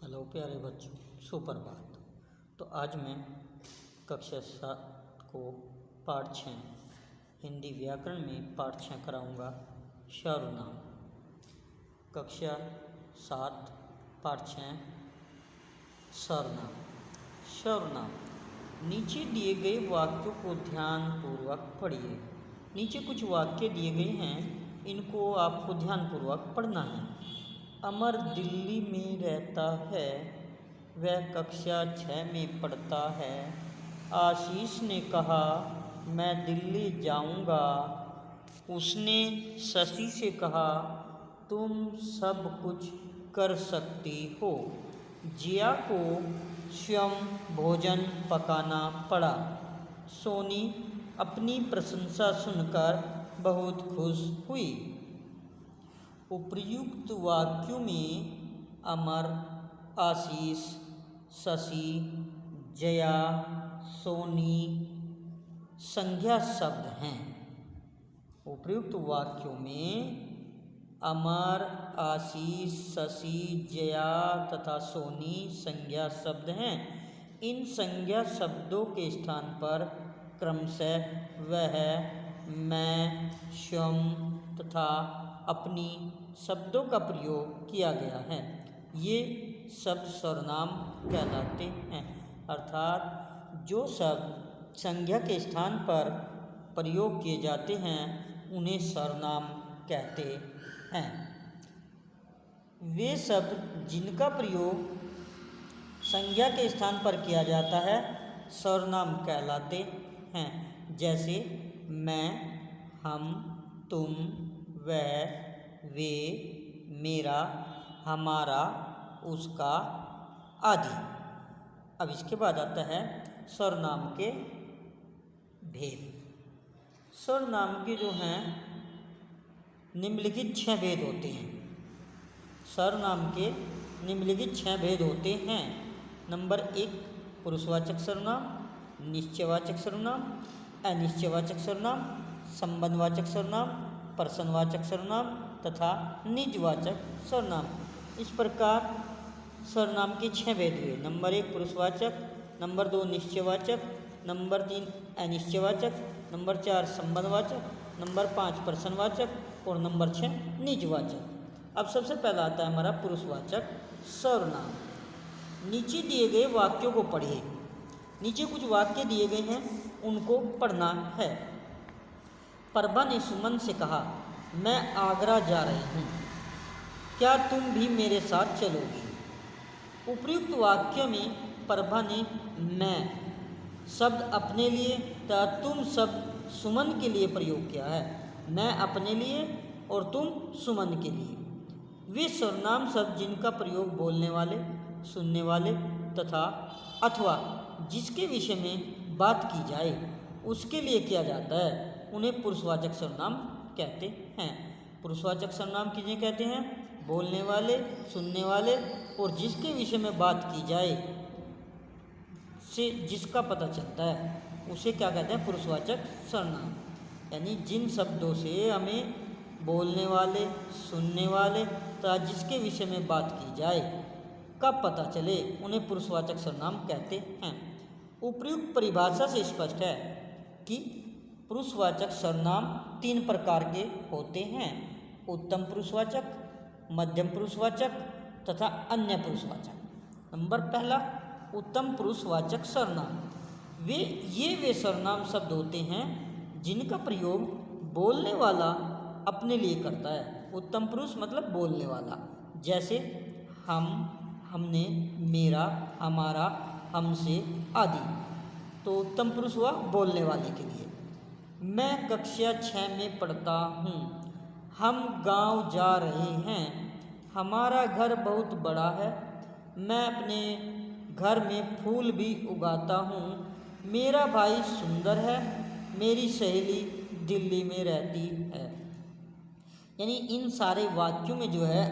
Hello प्यारे बच्चों, सुप्रभात। तो आज मैं कक्षा 7 को पाठ 6 हिंदी व्याकरण में पाठ 6 कराऊंगा सर्वनाम। कक्षा 7 पाठ 6 सर्वनाम। सर्वनाम नीचे दिए गए वाक्यों को ध्यानपूर्वक पढ़िए। नीचे कुछ वाक्य दिए गए हैं, इनको आपको ध्यानपूर्वक पढ़ना है। अमर दिल्ली में रहता है, वह कक्षा 6 में पढ़ता है। आशीष ने कहा, मैं दिल्ली जाऊंगा। उसने शशि से कहा, तुम सब कुछ कर सकती हो। जिया को स्वयं भोजन पकाना पड़ा। सोनी अपनी प्रशंसा सुनकर बहुत खुश हुई। उपर्युक्त वाक्यों में अमर, आशीष, शशि, जया, सोनी संज्ञा शब्द हैं। उपर्युक्त वाक्यों में अमर, आशीष, शशि, जया तथा सोनी संज्ञा शब्द हैं। इन संज्ञा शब्दों के स्थान पर क्रमशः वह, मैं, स्वयं तथा अपनी शब्दों का प्रयोग किया गया है। ये शब्द सर्वनाम कहलाते हैं, अर्थात जो शब्द संज्ञा के स्थान पर प्रयोग किए जाते हैं उन्हें सर्वनाम कहते हैं। वे शब्द जिनका प्रयोग संज्ञा के स्थान पर किया जाता है सर्वनाम कहलाते हैं। जैसे मैं, हम, तुम, वह, वे, मेरा, हमारा, उसका आदि। अब इसके बाद आता है सर्वनाम के भेद। सर्वनाम के जो हैं निम्नलिखित 6 भेद होते हैं। सर्वनाम के निम्नलिखित 6 भेद होते हैं। नंबर 1 पुरुषवाचक सर्वनाम, निश्चयवाचक सर्वनाम, अनिश्चयवाचक सर्वनाम, संबंधवाचक सर्वनाम, प्रश्नवाचक सर्वनाम तथा निजवाचक सर्वनाम। इस प्रकार सर्वनाम के 6 भेद हुए। नंबर 1 पुरुषवाचक, नंबर 2 निश्चयवाचक, नंबर 3 अनिश्चयवाचक, नंबर 4 संबंधवाचक, नंबर 5 प्रश्नवाचक और नंबर 6 निजवाचक। अब सबसे पहला आता है हमारा पुरुषवाचक सर्वनाम। नीचे दिए गए वाक्यों को पढ़िए। नीचे कुछ वाक्य दिए गए हैं, उनको पढ़ना है। प्रभा ने सुमन से कहा, मैं आगरा जा रही हूँ, क्या तुम भी मेरे साथ चलोगी? उपर्युक्त वाक्य में प्रभा ने मैं शब्द अपने लिए तथा तुम शब्द सुमन के लिए प्रयोग किया है। मैं अपने लिए और तुम सुमन के लिए। वे सर्वनाम शब्द जिनका प्रयोग बोलने वाले, सुनने वाले तथा अथवा जिसके विषय में बात की जाए उसके लिए किया जाता है, उन्हें पुरुषवाचक सर्वनाम कहते हैं। पुरुषवाचक सर्वनाम किन्हें कहते हैं? बोलने वाले, सुनने वाले और जिसके विषय में बात की जाए से जिसका पता चलता है उसे क्या कहते हैं? पुरुषवाचक सर्वनाम। यानी जिन शब्दों से हमें बोलने वाले, सुनने वाले तथा जिसके विषय में बात की जाए का पता चले उन्हें पुरुषवाचक सर्वनाम कहते हैं। उपर्युक्त परिभाषा से स्पष्ट है कि पुरुषवाचक सर्वनाम 3 प्रकार के होते हैं: उत्तम पुरुषवाचक, मध्यम पुरुषवाचक तथा अन्य पुरुषवाचक। नंबर पहला उत्तम पुरुषवाचक सर्वनाम। वे सर्वनाम शब्द होते हैं जिनका प्रयोग बोलने वाला अपने लिए करता है। उत्तम पुरुष मतलब बोलने वाला, जैसे हम, हमने, मेरा, हमारा, हमसे आदि। तो उत्तम पुरुष हुआ बोलने वाले के लिए। मैं कक्षा 6 में पढ़ता हूँ, हम गांव जा रहे हैं, हमारा घर बहुत बड़ा है, मैं अपने घर में फूल भी उगाता हूँ, मेरा भाई सुंदर है, मेरी सहेली दिल्ली में रहती है। यानी इन सारे वाक्यों में जो है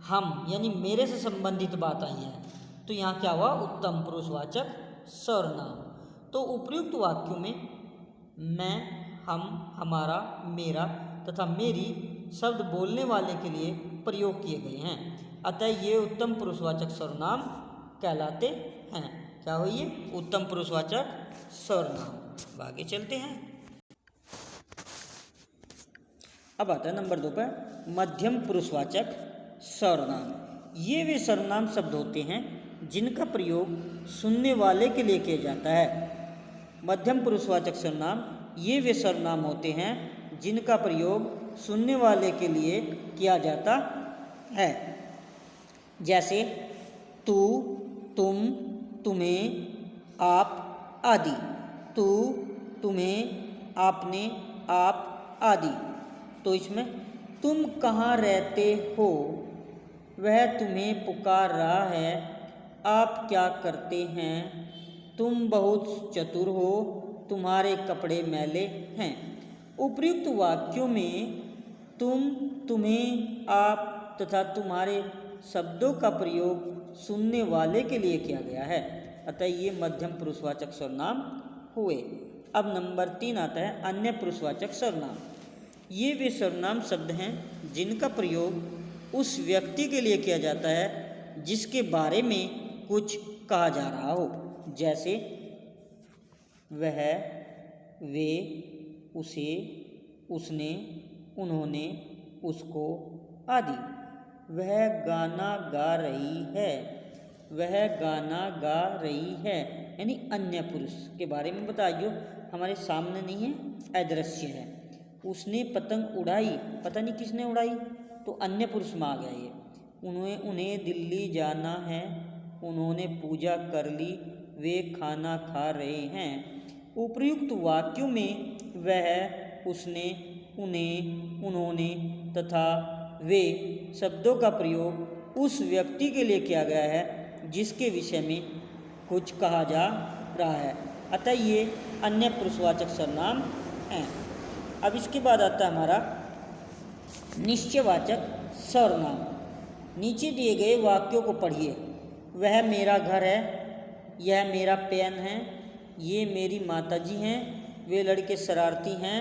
हम यानी मेरे से संबंधित बात आई है, तो यहाँ क्या हुआ? उत्तम पुरुषवाचक सर्वनाम। तो उपर्युक्त वाक्यों में मैं, हम, हमारा, मेरा तथा मेरी शब्द बोलने वाले के लिए प्रयोग किए गए हैं। अतः ये उत्तम पुरुषवाचक सर्वनाम कहलाते हैं। क्या हो ये? उत्तम पुरुषवाचक सर्वनाम। अब आगे चलते हैं। अब आता है नंबर 2 पर मध्यम पुरुषवाचक सर्वनाम। ये वे सर्वनाम शब्द होते हैं जिनका प्रयोग सुनने वाले के लिए किया जाता है। मध्यम पुरुषवाचक सर्वनाम ये वे सर्वनाम होते हैं जिनका प्रयोग सुनने वाले के लिए किया जाता है। जैसे तू, तुम, तुम्हें, आप आदि। तू, तुम्हें, आपने, आप आदि। तो इसमें तुम कहाँ रहते हो, वह तुम्हें पुकार रहा है, आप क्या करते हैं, तुम बहुत चतुर हो, तुम्हारे कपड़े मैले हैं। उपर्युक्त वाक्यों में तुम, तुम्हें, आप तथा तुम्हारे शब्दों का प्रयोग सुनने वाले के लिए किया गया है। अतः ये मध्यम पुरुषवाचक सर्वनाम हुए। अब नंबर 3 आता है अन्य पुरुषवाचक सर्वनाम। ये वे सर्वनाम शब्द हैं जिनका प्रयोग उस व्यक्ति के लिए किया जाता है जिसके बारे में कुछ कहा जा रहा हो। जैसे वह, वे, उसे, उसने, उन्होंने, उसको आदि। वह गाना गा रही है, वह गाना गा रही है, यानी अन्य पुरुष के बारे में बताइए, हमारे सामने नहीं है, अदृश्य है। उसने पतंग उड़ाई, पता नहीं किसने उड़ाई, तो अन्य पुरुष में आ गया ये। उन्हें दिल्ली जाना है, उन्होंने पूजा कर ली, वे खाना खा रहे हैं। उपर्युक्त वाक्यों में वह, उसने, उन्हें, उन्होंने तथा वे शब्दों का प्रयोग उस व्यक्ति के लिए किया गया है जिसके विषय में कुछ कहा जा रहा है। अतः ये अन्य पुरुषवाचक सर्वनाम हैं। अब इसके बाद आता है हमारा निश्चयवाचक सर्वनाम। नीचे दिए गए वाक्यों को पढ़िए। वह मेरा घर है, यह मेरा पेन है, ये मेरी माताजी हैं, वे लड़के शरारती हैं,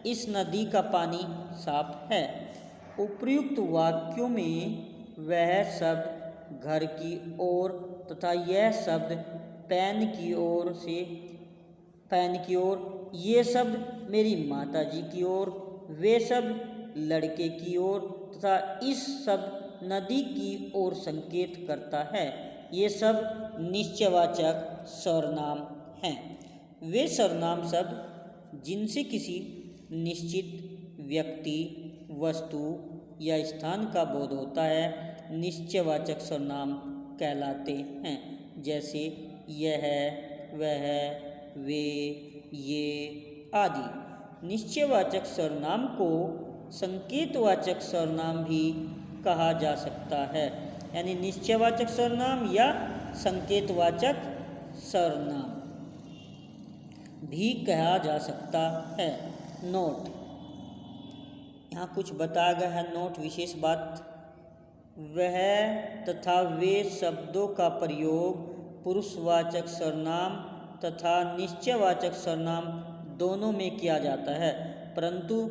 इस नदी का पानी साफ है। उपर्युक्त वाक्यों में वह शब्द घर की ओर तथा यह शब्द पेन की ओर, ये शब्द मेरी माताजी की ओर, वे शब्द लड़के की ओर तथा इस शब्द नदी की ओर संकेत करता है। ये सब निश्चयवाचक सर्वनाम हैं। वे सर्वनाम शब्द जिनसे किसी निश्चित व्यक्ति, वस्तु या स्थान का बोध होता है, निश्चयवाचक सर्वनाम कहलाते हैं। जैसे यह, वह, वे, ये आदि। निश्चयवाचक सर्वनाम को संकेतवाचक सर्वनाम भी कहा जा सकता है, यानी निश्चयवाचक सर्वनाम या संकेतवाचक सर्वनाम भी कहा जा सकता है। नोट, यहाँ कुछ बताया गया है। नोट, विशेष बात, वह तथा वे शब्दों का प्रयोग पुरुषवाचक सर्वनाम तथा निश्चयवाचक सर्वनाम दोनों में किया जाता है, परंतु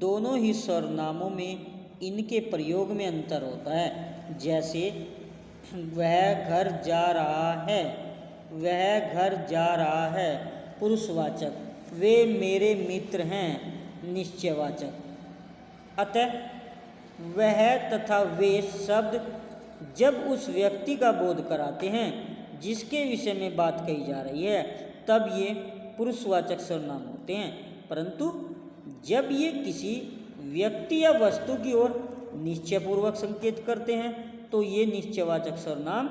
दोनों ही सर्वनामों में इनके प्रयोग में अंतर होता है। जैसे वह घर जा रहा है, वह घर जा रहा है पुरुषवाचक, वे मेरे मित्र हैं निश्चयवाचक। अतः वह तथा वे शब्द जब उस व्यक्ति का बोध कराते हैं जिसके विषय में बात कही जा रही है, तब ये पुरुषवाचक सर्वनाम होते हैं, परंतु जब ये किसी व्यक्ति या वस्तु की ओर निश्चयपूर्वक संकेत करते हैं तो ये निश्चयवाचक सर्वनाम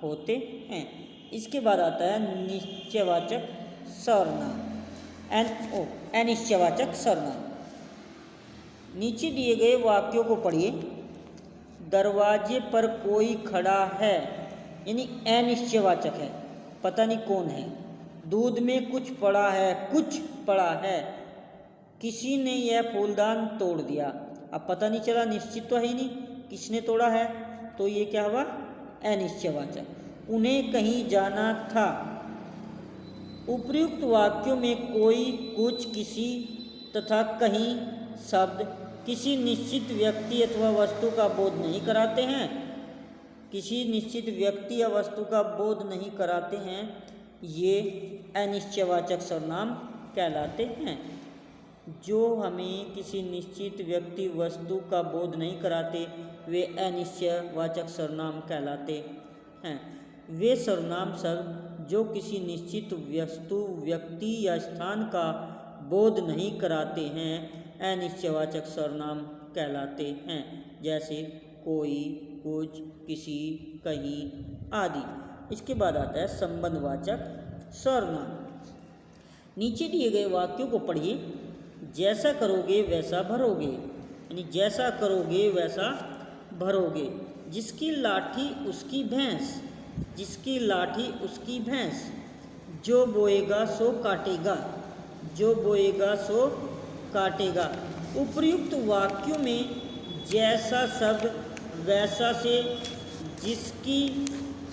होते हैं। इसके बाद आता है निश्चयवाचक सर्वनाम, अनिश्चयवाचक सर्वनाम। नीचे दिए गए वाक्यों को पढ़िए। दरवाजे पर कोई खड़ा है, यानी अनिश्चयवाचक है, पता नहीं कौन है। दूध में कुछ पड़ा है, कुछ पड़ा है। किसी ने यह फूलदान तोड़ दिया, अब पता नहीं चला, निश्चित तो है ही नहीं किसने तोड़ा है, तो ये क्या हुआ? अनिश्चयवाचक। उन्हें कहीं जाना था। उपर्युक्त वाक्यों में कोई, कुछ, किसी तथा कहीं शब्द किसी निश्चित व्यक्ति अथवा वस्तु का बोध नहीं कराते हैं, किसी निश्चित व्यक्ति या वस्तु का बोध नहीं कराते हैं, ये अनिश्चयवाचक सर्वनाम कहलाते हैं। जो हमें किसी निश्चित व्यक्ति वस्तु का बोध नहीं कराते वे अनिश्चयवाचक सर्वनाम कहलाते हैं। वे सर्वनाम शब्द जो किसी निश्चित वस्तु, व्यक्ति या स्थान का बोध नहीं कराते हैं अनिश्चयवाचक सर्वनाम कहलाते हैं। जैसे कोई, कुछ, किसी, कहीं आदि। इसके बाद आता है संबंधवाचक सर्वनाम। नीचे दिए गए वाक्यों को पढ़िए। जैसा करोगे वैसा भरोगे, यानी जैसा करोगे वैसा भरोगे। जिसकी लाठी उसकी भैंस, जिसकी लाठी उसकी भैंस। जो बोएगा सो काटेगा, जो बोएगा सो काटेगा। उपर्युक्त वाक्यों में जैसा शब्द वैसा से, जिसकी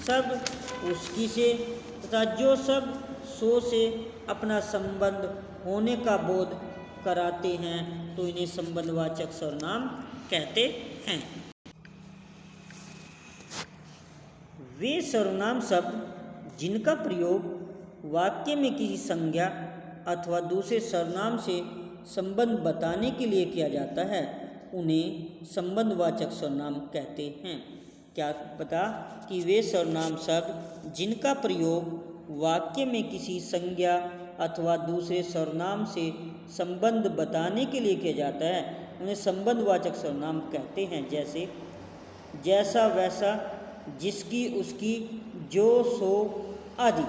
शब्द उसकी से तथा जो शब्द सो से अपना संबंध होने का बोध कराते हैं तो इन्हें संबंधवाचक सर्वनाम कहते हैं। वे सर्वनाम शब्द जिनका प्रयोग वाक्य में किसी संज्ञा अथवा दूसरे सर्वनाम से संबंध बताने के लिए किया जाता है उन्हें संबंधवाचक सर्वनाम कहते हैं। क्या पता कि वे सर्वनाम शब्द जिनका प्रयोग वाक्य में किसी संज्ञा अथवा दूसरे सर्वनाम से संबंध बताने के लिए किया जाता है उन्हें संबंधवाचक सर्वनाम कहते हैं। जैसे जैसा वैसा, जिसकी उसकी, जो सो आदि।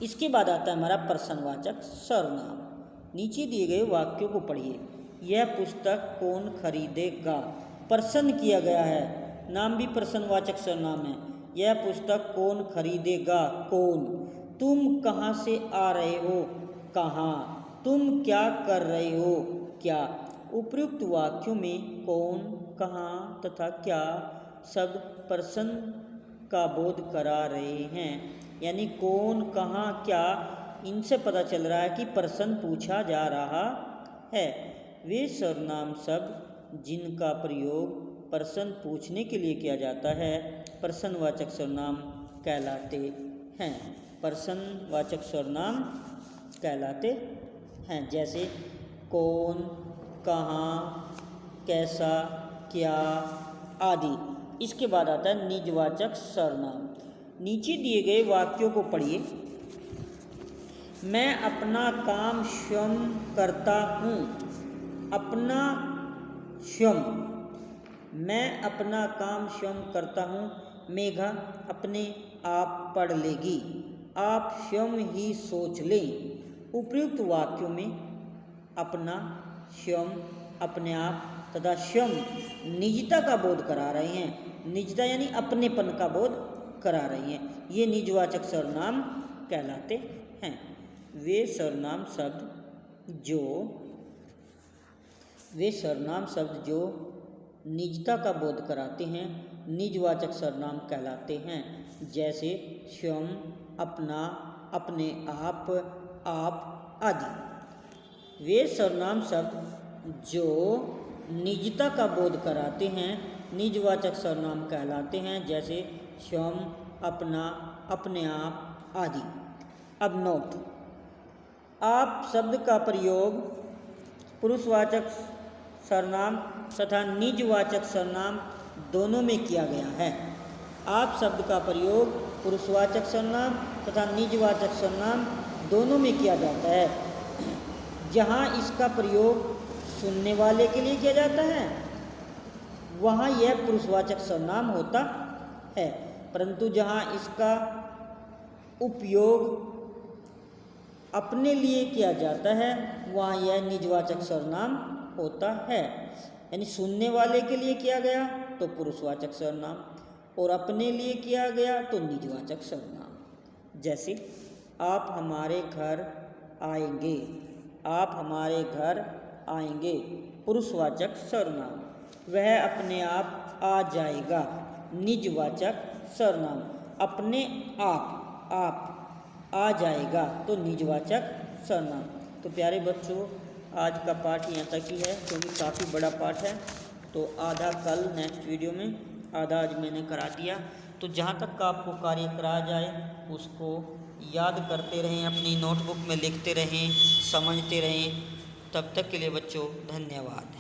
इसके बाद आता है हमारा प्रश्नवाचक सर्वनाम। नीचे दिए गए वाक्यों को पढ़िए। यह पुस्तक कौन खरीदेगा। प्रश्न किया गया है, नाम भी प्रश्नवाचक सर्वनाम है। यह पुस्तक कौन खरीदेगा, कौन। तुम कहाँ से आ रहे हो, कहाँ। तुम क्या कर रहे हो, क्या। उपयुक्त वाक्यों में कौन, कहाँ तथा क्या शब्द प्रश्न का बोध करा रहे हैं। यानी कौन, कहाँ, क्या, इनसे पता चल रहा है कि प्रश्न पूछा जा रहा है। वे सर्वनाम शब्द जिनका प्रयोग प्रश्न पूछने के लिए किया जाता है प्रश्नवाचक सर्वनाम कहलाते हैं। प्रश्नवाचक सर्वनाम कहलाते हैं। जैसे कौन, कहाँ, कैसा, क्या आदि। इसके बाद आता है निजवाचक सर्वनाम। नीचे दिए गए वाक्यों को पढ़िए। मैं अपना काम स्वयं करता हूँ। अपना स्वयं, मैं अपना काम स्वयं करता हूँ। मेघा अपने आप पढ़ लेगी। आप स्वयं ही सोच लें। उपयुक्त वाक्यों में अपना, स्वयं, अपने आप तथा स्वयं निजता का बोध करा रहे हैं। निजता यानी अपनेपन का बोध करा रही हैं। ये निजवाचक सर्वनाम कहलाते हैं। वे सर्वनाम शब्द जो निजता का बोध कराते हैं निजवाचक सर्वनाम कहलाते हैं। जैसे स्वयं, अपना, अपने आप आदि। वे सर्वनाम शब्द जो निजता का बोध कराते हैं निजवाचक सर्वनाम कहलाते हैं। जैसे स्वयं, अपना, अपने आप आदि। अब नोट, आप शब्द का प्रयोग पुरुषवाचक सर्वनाम तथा निजवाचक सर्वनाम दोनों में किया गया है। आप शब्द का प्रयोग पुरुषवाचक सर्वनाम तथा निजवाचक सर्वनाम दोनों में किया जाता है। जहाँ इसका प्रयोग सुनने वाले के लिए किया जाता है वहाँ यह पुरुषवाचक सर्वनाम होता है, परंतु जहाँ इसका उपयोग अपने लिए किया जाता है वहाँ यह निजवाचक सर्वनाम होता है। यानी सुनने वाले के लिए किया गया तो पुरुषवाचक सर्वनाम और अपने लिए किया गया तो निजवाचक सर्वनाम। जैसे आप हमारे घर आएंगे। आप हमारे घर आएंगे, पुरुषवाचक सर्वनाम। वह अपने आप आ जाएगा, निजवाचक सर्वनाम। अपने आप आ जाएगा तो निजवाचक सर्वनाम। तो प्यारे बच्चों, आज का पाठ यहाँ तक ही है क्योंकि काफ़ी बड़ा पाठ है। तो आधा कल नेक्स्ट वीडियो में आधा आज मैंने करा दिया। तो जहाँ तक का आपको कार्य कराया जाए उसको याद करते रहें, अपनी नोटबुक में लिखते रहें, समझते रहें। तब तक के लिए बच्चों धन्यवाद।